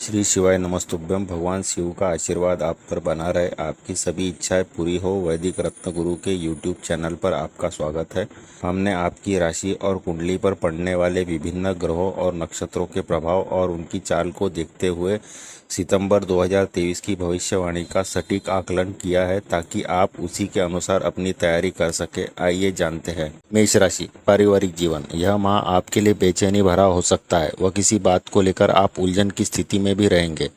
श्री शिवाय नमस्तुभ्यम। भगवान शिव का आशीर्वाद आप पर बना रहे, आपकी सभी इच्छाएं पूरी हो। वैदिक रत्न गुरु के यूट्यूब चैनल पर आपका स्वागत है। हमने आपकी राशि और कुंडली पर पड़ने वाले विभिन्न ग्रहों और नक्षत्रों के प्रभाव और उनकी चाल को देखते हुए सितंबर 2023 की भविष्यवाणी का सटीक आकलन किया है ताकि आप उसी के अनुसार अपनी तैयारी कर सके। आइए जानते हैं। मेष राशि, पारिवारिक जीवन। यह माह आपके लिए बेचैनी भरा हो सकता है। वह किसी बात को लेकर आप उलझन की स्थिति में भी रहेंगे।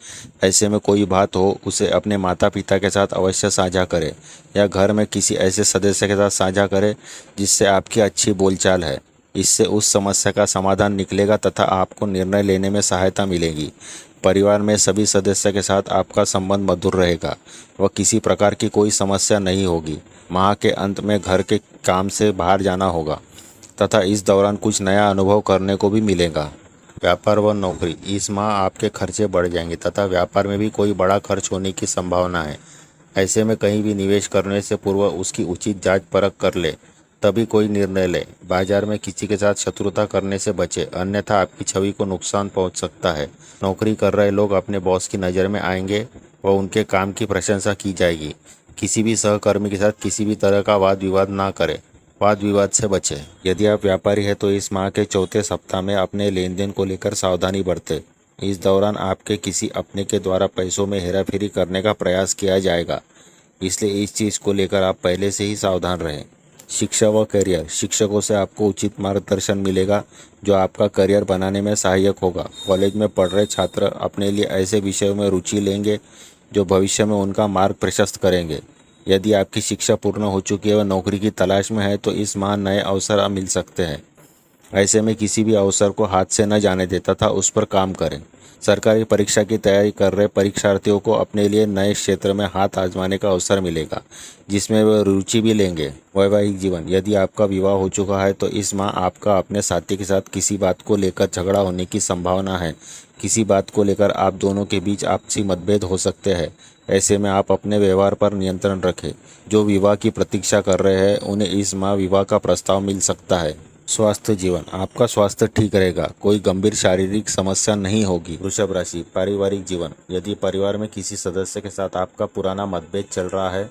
ऐसे में कोई बात हो उसे अपने माता पिता के साथ अवश्य साझा करें या घर में किसी ऐसे सदस्य के साथ साझा करें जिससे आपकी अच्छी बोलचाल है। इससे उस समस्या का समाधान निकलेगा तथा आपको निर्णय लेने में सहायता मिलेगी। परिवार में सभी सदस्य के साथ आपका संबंध मधुर रहेगा। वह किसी प्रकार की कोई समस्या नहीं होगी। माह के अंत में घर के काम से बाहर जाना होगा तथा इस दौरान कुछ नया अनुभव करने को भी मिलेगा। व्यापार व नौकरी, इस माह आपके खर्चे बढ़ जाएंगे तथा व्यापार में भी कोई बड़ा खर्च होने की संभावना है। ऐसे में कहीं भी निवेश करने से पूर्व उसकी उचित जांच परख कर ले, तभी कोई निर्णय ले। बाजार में किसी के साथ शत्रुता करने से बचे, अन्यथा आपकी छवि को नुकसान पहुंच सकता है। नौकरी कर रहे लोग अपने बॉस की नज़र में आएंगे व उनके काम की प्रशंसा की जाएगी। किसी भी सहकर्मी के साथ किसी भी तरह का वाद विवाद ना करें, वाद विवाद से बचें। यदि आप व्यापारी हैं तो इस माह के चौथे सप्ताह में अपने लेन देन को लेकर सावधानी बरतें। इस दौरान आपके किसी अपने के द्वारा पैसों में हेराफेरी करने का प्रयास किया जाएगा, इसलिए इस चीज़ को लेकर आप पहले से ही सावधान रहें। शिक्षा व करियर, शिक्षकों से आपको उचित मार्गदर्शन मिलेगा जो आपका करियर बनाने में सहायक होगा। कॉलेज में पढ़ रहे छात्र अपने लिए ऐसे विषयों में रुचि लेंगे जो भविष्य में उनका मार्ग प्रशस्त करेंगे। यदि आपकी शिक्षा पूर्ण हो चुकी है व नौकरी की तलाश में है तो इस माह नए अवसर मिल सकते हैं। ऐसे में किसी भी अवसर को हाथ से न जाने दें तथा उस पर काम करें। सरकारी परीक्षा की तैयारी कर रहे परीक्षार्थियों को अपने लिए नए क्षेत्र में हाथ आजमाने का अवसर मिलेगा जिसमें वे रुचि भी लेंगे। वैवाहिक जीवन, यदि आपका विवाह हो चुका है तो इस माह आपका अपने साथी के साथ किसी बात को लेकर झगड़ा होने की संभावना है। किसी बात को लेकर आप दोनों के बीच आपसी मतभेद हो सकते हैं। ऐसे में आप अपने व्यवहार पर नियंत्रण रखें। जो विवाह की प्रतीक्षा कर रहे हैं उन्हें इस माह विवाह का प्रस्ताव मिल सकता है। स्वास्थ्य जीवन, आपका स्वास्थ्य ठीक रहेगा, कोई गंभीर शारीरिक समस्या नहीं होगी। वृषभ राशि, पारिवारिक जीवन। यदि परिवार में किसी सदस्य के साथ आपका पुराना मतभेद चल रहा है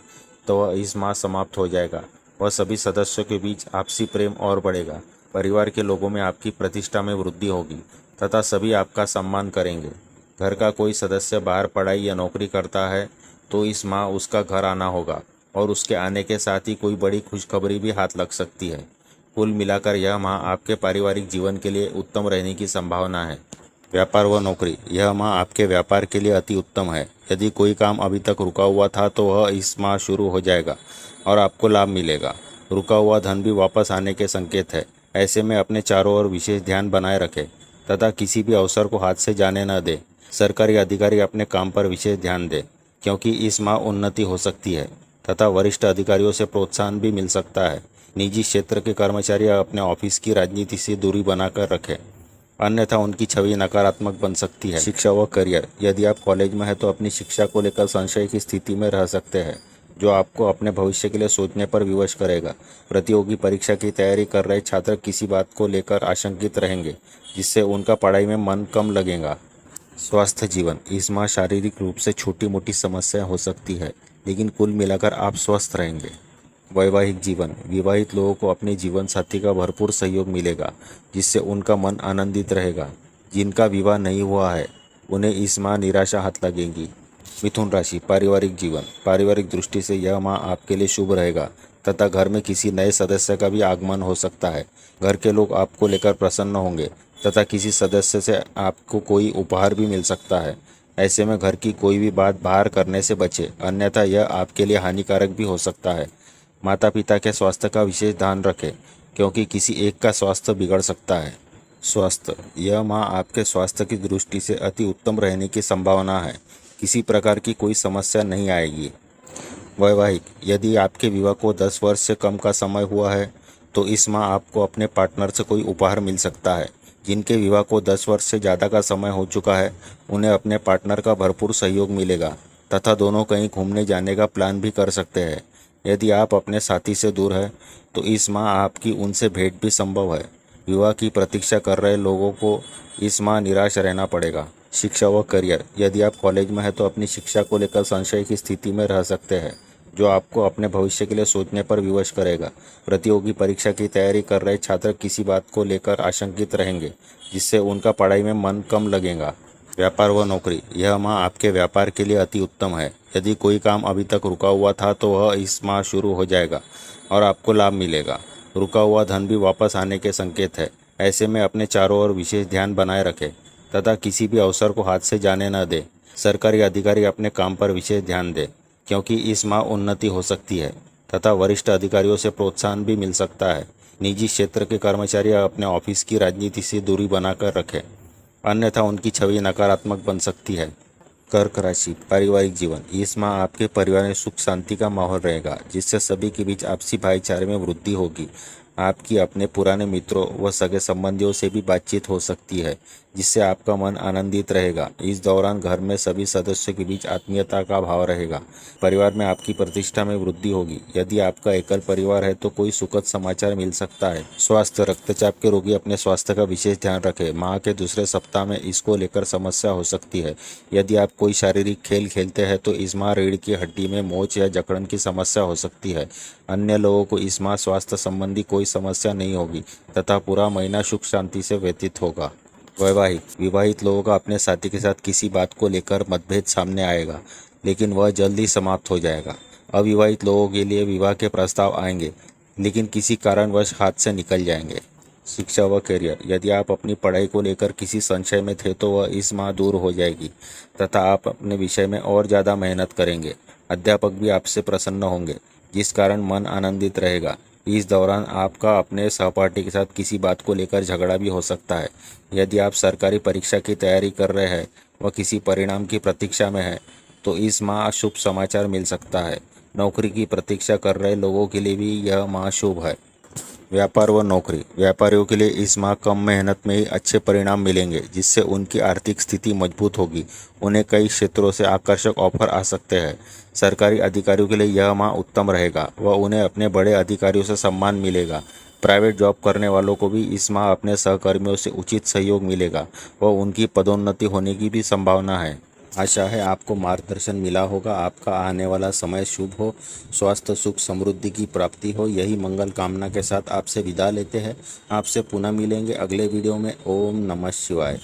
तो वह इस माह समाप्त हो जाएगा। वह सभी सदस्यों के बीच आपसी प्रेम और बढ़ेगा। परिवार के लोगों में आपकी प्रतिष्ठा में वृद्धि होगी तथा सभी आपका सम्मान करेंगे। घर का कोई सदस्य बाहर पढ़ाई या नौकरी करता है तो इस माह उसका घर आना होगा और उसके आने के साथ ही कोई बड़ी खुशखबरी भी हाथ लग सकती है। कुल मिलाकर यह माह आपके पारिवारिक जीवन के लिए उत्तम रहने की संभावना है। व्यापार व नौकरी, यह माह आपके व्यापार के लिए अति उत्तम है। यदि कोई काम अभी तक रुका हुआ था तो वह इस माह शुरू हो जाएगा और आपको लाभ मिलेगा। रुका हुआ धन भी वापस आने के संकेत है। ऐसे में अपने चारों ओर विशेष ध्यान बनाए रखें तथा किसी भी अवसर को हाथ से जाने न दें। सरकारी अधिकारी अपने काम पर विशेष ध्यान दें क्योंकि इस माह उन्नति हो सकती है तथा वरिष्ठ अधिकारियों से प्रोत्साहन भी मिल सकता है। निजी क्षेत्र के कर्मचारी अपने ऑफिस की राजनीति से दूरी बनाकर रखें, अन्यथा उनकी छवि नकारात्मक बन सकती है। शिक्षा व करियर, यदि आप कॉलेज में हैं तो अपनी शिक्षा को लेकर संशय की स्थिति में रह सकते हैं जो आपको अपने भविष्य के लिए सोचने पर विवश करेगा। प्रतियोगी परीक्षा की तैयारी कर रहे छात्र किसी बात को लेकर आशंकित रहेंगे जिससे उनका पढ़ाई में मन कम लगेगा। स्वास्थ्य जीवन, इस माह शारीरिक रूप से छोटी मोटी समस्याएं हो सकती है लेकिन कुल मिलाकर आप स्वस्थ रहेंगे। वैवाहिक जीवन, विवाहित लोगों को अपने जीवन साथी का भरपूर सहयोग मिलेगा जिससे उनका मन आनंदित रहेगा। जिनका विवाह नहीं हुआ है उन्हें इस माह निराशा हाथ लगेगी। मिथुन राशि, पारिवारिक जीवन। पारिवारिक दृष्टि से यह माह आपके लिए शुभ रहेगा तथा घर में किसी नए सदस्य का भी आगमन हो सकता है। घर के लोग आपको लेकर प्रसन्न होंगे तथा किसी सदस्य से आपको कोई उपहार भी मिल सकता है। ऐसे में घर की कोई भी बात बाहर करने से बचे, अन्यथा यह आपके लिए हानिकारक भी हो सकता है। माता पिता के स्वास्थ्य का विशेष ध्यान रखें क्योंकि किसी एक का स्वास्थ्य बिगड़ सकता है। स्वास्थ्य, यह माह आपके स्वास्थ्य की दृष्टि से अति उत्तम रहने की संभावना है। किसी प्रकार की कोई समस्या नहीं आएगी। वैवाहिक, यदि आपके विवाह को 10 वर्ष से कम का समय हुआ है तो इस माह आपको अपने पार्टनर से कोई उपहार मिल सकता है। जिनके विवाह को 10 वर्ष से ज़्यादा का समय हो चुका है उन्हें अपने पार्टनर का भरपूर सहयोग मिलेगा तथा दोनों कहीं घूमने जाने का प्लान भी कर सकते हैं। यदि आप अपने साथी से दूर हैं तो इस माह आपकी उनसे भेंट भी संभव है। विवाह की प्रतीक्षा कर रहे लोगों को इस माह निराश रहना पड़ेगा। शिक्षा व करियर। यदि आप कॉलेज में हैं तो अपनी शिक्षा को लेकर संशय की स्थिति में रह सकते हैं, जो आपको अपने भविष्य के लिए सोचने पर विवश करेगा। प्रतियोगी परीक्षा की तैयारी कर रहे छात्र किसी बात को लेकर आशंकित रहेंगे, जिससे उनका पढ़ाई में मन कम लगेगा। व्यापार व नौकरी। यह माह आपके व्यापार के लिए अति उत्तम है। यदि कोई काम अभी तक रुका हुआ था तो वह इस माह शुरू हो जाएगा और आपको लाभ मिलेगा। रुका हुआ धन भी वापस आने के संकेत है। ऐसे में अपने चारों ओर विशेष ध्यान बनाए रखें तथा किसी भी अवसर को हाथ से जाने न दें। सरकारी अधिकारी अपने काम पर विशेष ध्यान दें, क्योंकि इस माह उन्नति हो सकती है तथा वरिष्ठ अधिकारियों से प्रोत्साहन भी मिल सकता है। निजी क्षेत्र के कर्मचारी अपने ऑफिस की राजनीति से दूरी बनाकर रखें, अन्यथा उनकी छवि नकारात्मक बन सकती है। कर्क राशि। पारिवारिक जीवन। इस माह आपके परिवार में सुख शांति का माहौल रहेगा, जिससे सभी के बीच आपसी भाईचारे में वृद्धि होगी। आपकी अपने पुराने मित्रों व सगे संबंधियों से भी बातचीत हो सकती है, जिससे आपका मन आनंदित रहेगा। इस दौरान घर में सभी सदस्यों के बीच आत्मीयता का भाव रहेगा। परिवार में आपकी प्रतिष्ठा में वृद्धि होगी। यदि आपका एकल परिवार है तो कोई सुखद समाचार मिल सकता है। स्वास्थ्य। रक्तचाप के रोगी अपने स्वास्थ्य का विशेष ध्यान रखें। माह के दूसरे सप्ताह में इसको लेकर समस्या हो सकती है। यदि आप कोई शारीरिक खेल खेलते हैं तो इस माह रीढ़ की हड्डी में मोच या जकड़न की समस्या हो सकती है। अन्य लोगों को इस माह स्वास्थ्य संबंधी कोई समस्या नहीं होगी तथा पूरा महीना सुख शांति से व्यतीत होगा। विवाहित लोगों का अपने साथी के साथ किसी बात को लेकर मतभेद सामने आएगा, लेकिन वह जल्द ही समाप्त हो जाएगा। अविवाहित लोगों के लिए विवाह के प्रस्ताव आएंगे, लेकिन किसी कारणवश हाथ से निकल जाएंगे। शिक्षा व करियर। यदि आप अपनी पढ़ाई को लेकर किसी संशय में थे तो वह इस माह दूर हो जाएगी तथा आप अपने विषय में और ज़्यादा मेहनत करेंगे। अध्यापक भी आपसे प्रसन्न होंगे, जिस कारण मन आनंदित रहेगा। इस दौरान आपका अपने सहपाठी के साथ किसी बात को लेकर झगड़ा भी हो सकता है। यदि आप सरकारी परीक्षा की तैयारी कर रहे हैं व किसी परिणाम की प्रतीक्षा में हैं तो इस माह शुभ समाचार मिल सकता है। नौकरी की प्रतीक्षा कर रहे लोगों के लिए भी यह माह शुभ है। व्यापार व नौकरी। व्यापारियों के लिए इस माह कम मेहनत में ही अच्छे परिणाम मिलेंगे, जिससे उनकी आर्थिक स्थिति मजबूत होगी। उन्हें कई क्षेत्रों से आकर्षक ऑफर आ सकते हैं। सरकारी अधिकारियों के लिए यह माह उत्तम रहेगा व उन्हें अपने बड़े अधिकारियों से सम्मान मिलेगा। प्राइवेट जॉब करने वालों को भी इस माह अपने सहकर्मियों से उचित सहयोग मिलेगा व उनकी पदोन्नति होने की भी संभावना है। आशा है आपको मार्गदर्शन मिला होगा। आपका आने वाला समय शुभ हो, स्वास्थ्य सुख समृद्धि की प्राप्ति हो, यही मंगल कामना के साथ आपसे विदा लेते हैं। आपसे पुनः मिलेंगे अगले वीडियो में। ओम नमः शिवाय।